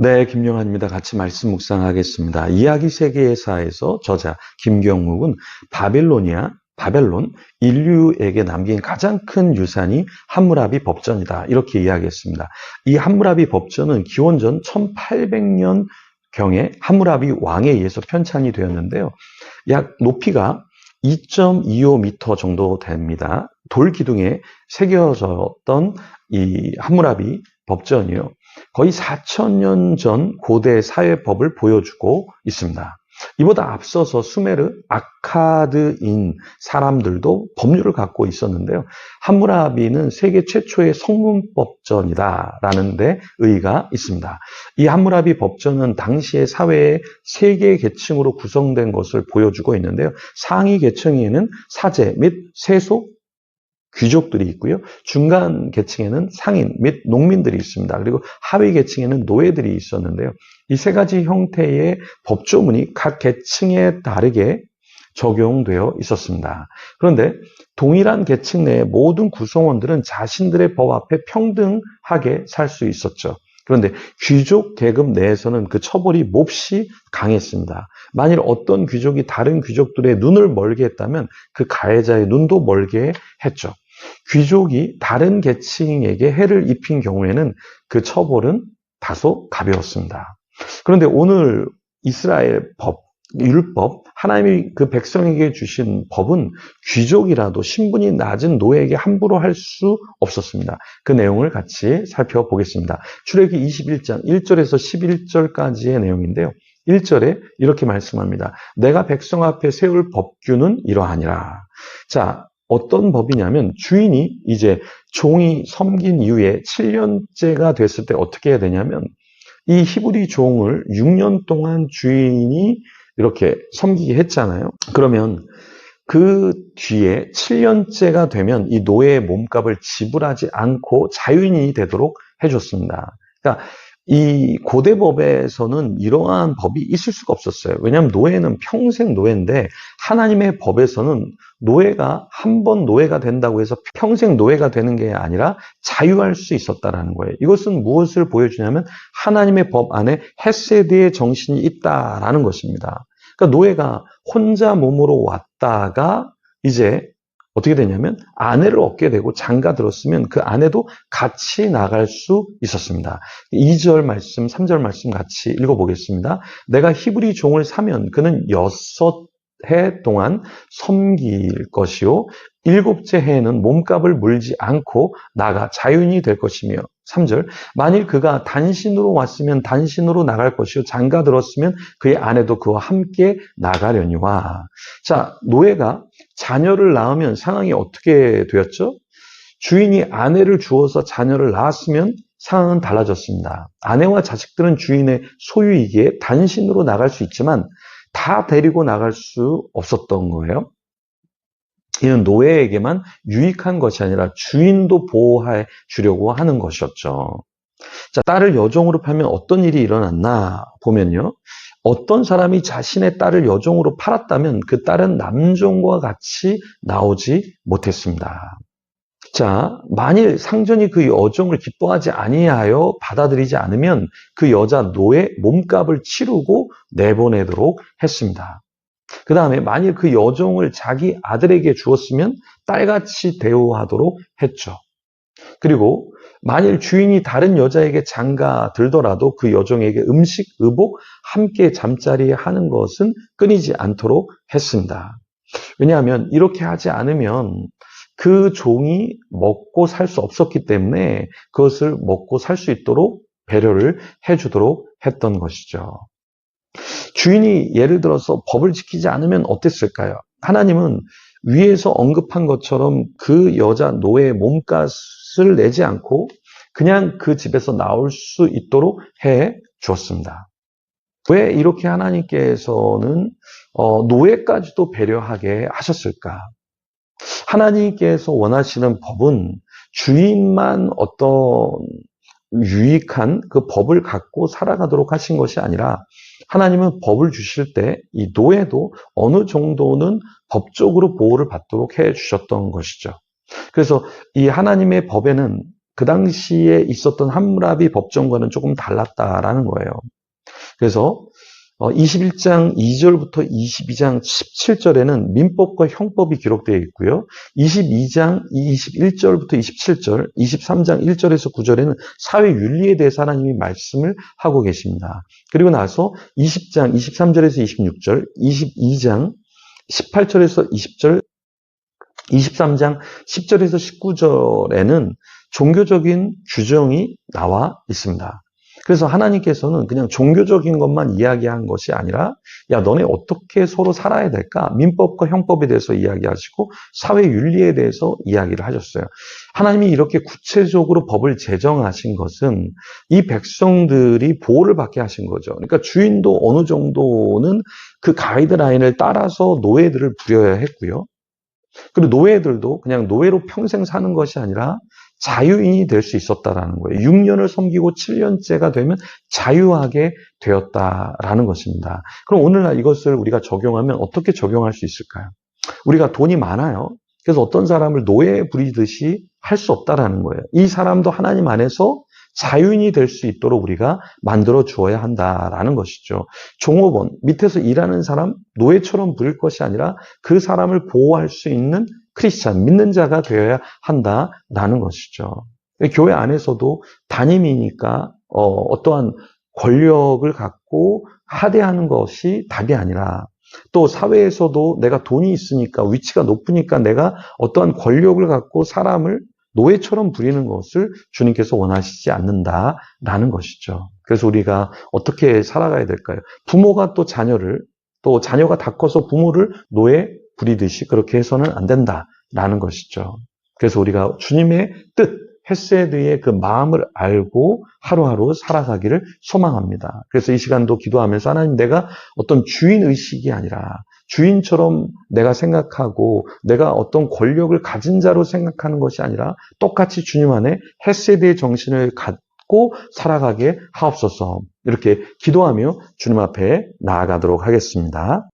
네, 김영환입니다. 같이 말씀 묵상하겠습니다. 이야기 세계사에서 저자 김경묵은 바벨론, 인류에게 남긴 가장 큰 유산이 함무라비 법전이다. 이렇게 이야기했습니다. 이 함무라비 법전은 기원전 1800년경에 함무라비 왕에 의해서 편찬이 되었는데요. 약 높이가 2.25m 정도 됩니다. 돌 기둥에 새겨졌던 이 함무라비 법전이요. 거의 4,000년 전 고대 사회법을 보여주고 있습니다. 이보다 앞서서 수메르, 아카드인 사람들도 법률을 갖고 있었는데요. 함무라비는 세계 최초의 성문법전이다라는 데 의의가 있습니다. 이 함무라비 법전은 당시의 사회의 세 개의 계층으로 구성된 것을 보여주고 있는데요. 상위 계층에는 사제 및 세속, 귀족들이 있고요. 중간 계층에는 상인 및 농민들이 있습니다. 그리고 하위 계층에는 노예들이 있었는데요. 이 세 가지 형태의 법조문이 각 계층에 다르게 적용되어 있었습니다. 그런데 동일한 계층 내의 모든 구성원들은 자신들의 법 앞에 평등하게 살 수 있었죠. 그런데 귀족 계급 내에서는 그 처벌이 몹시 강했습니다. 만일 어떤 귀족이 다른 귀족들의 눈을 멀게 했다면 그 가해자의 눈도 멀게 했죠. 귀족이 다른 계층에게 해를 입힌 경우에는 그 처벌은 다소 가벼웠습니다. 그런데 오늘 이스라엘 법, 율법, 하나님이 그 백성에게 주신 법은 귀족이라도 신분이 낮은 노예에게 함부로 할 수 없었습니다. 그 내용을 같이 살펴보겠습니다. 출애기 21장 1절에서 11절까지의 내용인데요. 1절에 이렇게 말씀합니다. 내가 백성 앞에 세울 법규는 이러하니라. 자, 어떤 법이냐면 주인이 이제 종이 섬긴 이후에 7년째가 됐을 때 어떻게 해야 되냐면 이 히브리 종을 6년 동안 주인이 이렇게 섬기게 했잖아요. 그러면 그 뒤에 7년째가 되면 이 노예의 몸값을 지불하지 않고 자유인이 되도록 해줬습니다. 그러니까 이 고대법에서는 이러한 법이 있을 수가 없었어요. 왜냐하면 노예는 평생 노예인데 하나님의 법에서는 노예가 한 번 노예가 된다고 해서 평생 노예가 되는 게 아니라 자유할 수 있었다라는 거예요. 이것은 무엇을 보여주냐면 하나님의 법 안에 헤세드의 정신이 있다라는 것입니다. 그러니까 노예가 혼자 몸으로 왔다가 이제 어떻게 되냐면 아내를 얻게 되고 장가 들었으면 그 아내도 같이 나갈 수 있었습니다. 2절 말씀, 3절 말씀 같이 읽어보겠습니다. 내가 히브리 종을 사면 그는 6해 동안 섬길 것이요 7째 해에는 몸값을 물지 않고 나가 자유인이 될 것이며 3절 만일 그가 단신으로 왔으면 단신으로 나갈 것이요 장가 들었으면 그의 아내도 그와 함께 나가려니와. 자, 노예가 자녀를 낳으면 상황이 어떻게 되었죠? 주인이 아내를 주어서 자녀를 낳았으면 상황은 달라졌습니다. 아내와 자식들은 주인의 소유이기에 단신으로 나갈 수 있지만 다 데리고 나갈 수 없었던 거예요. 이는 노예에게만 유익한 것이 아니라 주인도 보호해 주려고 하는 것이었죠. 자, 딸을 여종으로 팔면 어떤 일이 일어났나 보면요. 어떤 사람이 자신의 딸을 여종으로 팔았다면 그 딸은 남종과 같이 나오지 못했습니다. 자, 만일 상전이 그 여종을 기뻐하지 아니하여 받아들이지 않으면 그 여자 노예 몸값을 치르고 내보내도록 했습니다. 그 다음에 만일 그 여종을 자기 아들에게 주었으면 딸같이 대우하도록 했죠. 그리고 만일 주인이 다른 여자에게 장가 들더라도 그 여종에게 음식, 의복, 함께 잠자리 하는 것은 끊이지 않도록 했습니다. 왜냐하면 이렇게 하지 않으면 그 종이 먹고 살 수 없었기 때문에 그것을 먹고 살 수 있도록 배려를 해주도록 했던 것이죠. 주인이 예를 들어서 법을 지키지 않으면 어땠을까요? 하나님은 위에서 언급한 것처럼 그 여자 노예의 몸값을 내지 않고 그냥 그 집에서 나올 수 있도록 해 주었습니다. 왜 이렇게 하나님께서는 노예까지도 배려하게 하셨을까? 하나님께서 원하시는 법은 주인만 어떤 유익한 그 법을 갖고 살아가도록 하신 것이 아니라 하나님은 법을 주실 때 이 노예도 어느 정도는 법적으로 보호를 받도록 해 주셨던 것이죠. 그래서 이 하나님의 법에는 그 당시에 있었던 함무라비 법정과는 조금 달랐다라는 거예요. 그래서 21장 2절부터 22장 17절에는 민법과 형법이 기록되어 있고요. 22장 21절부터 27절, 23장 1절에서 9절에는 사회윤리에 대해서 하나님이 말씀을 하고 계십니다. 그리고 나서 20장 23절에서 26절, 22장 18절에서 20절, 23장 10절에서 19절에는 종교적인 규정이 나와 있습니다. 그래서 하나님께서는 그냥 종교적인 것만 이야기한 것이 아니라 야, 너네 어떻게 서로 살아야 될까? 민법과 형법에 대해서 이야기하시고 사회윤리에 대해서 이야기를 하셨어요. 하나님이 이렇게 구체적으로 법을 제정하신 것은 이 백성들이 보호를 받게 하신 거죠. 그러니까 주인도 어느 정도는 그 가이드라인을 따라서 노예들을 부려야 했고요. 그리고 노예들도 그냥 노예로 평생 사는 것이 아니라 자유인이 될 수 있었다라는 거예요. 6년을 섬기고 7년째가 되면 자유하게 되었다라는 것입니다. 그럼 오늘날 이것을 우리가 적용하면 어떻게 적용할 수 있을까요? 우리가 돈이 많아요. 그래서 어떤 사람을 노예 부리듯이 할 수 없다라는 거예요. 이 사람도 하나님 안에서 자유인이 될 수 있도록 우리가 만들어 주어야 한다라는 것이죠. 종업원, 밑에서 일하는 사람, 노예처럼 부릴 것이 아니라 그 사람을 보호할 수 있는 크리스찬, 믿는 자가 되어야 한다라는 것이죠. 교회 안에서도 담임이니까 어떠한 권력을 갖고 하대하는 것이 답이 아니라 또 사회에서도 내가 돈이 있으니까 위치가 높으니까 내가 어떠한 권력을 갖고 사람을 노예처럼 부리는 것을 주님께서 원하시지 않는다라는 것이죠. 그래서 우리가 어떻게 살아가야 될까요? 부모가 또 자녀를, 또 자녀가 다 커서 부모를 노예 부리듯이 그렇게 해서는 안 된다라는 것이죠. 그래서 우리가 주님의 뜻, 헤세드의 그 마음을 알고 하루하루 살아가기를 소망합니다. 그래서 이 시간도 기도하면서 하나님, 내가 어떤 주인의식이 아니라 주인처럼 내가 생각하고 내가 어떤 권력을 가진 자로 생각하는 것이 아니라 똑같이 주님 안에 헤세드의 정신을 갖고 살아가게 하옵소서. 이렇게 기도하며 주님 앞에 나아가도록 하겠습니다.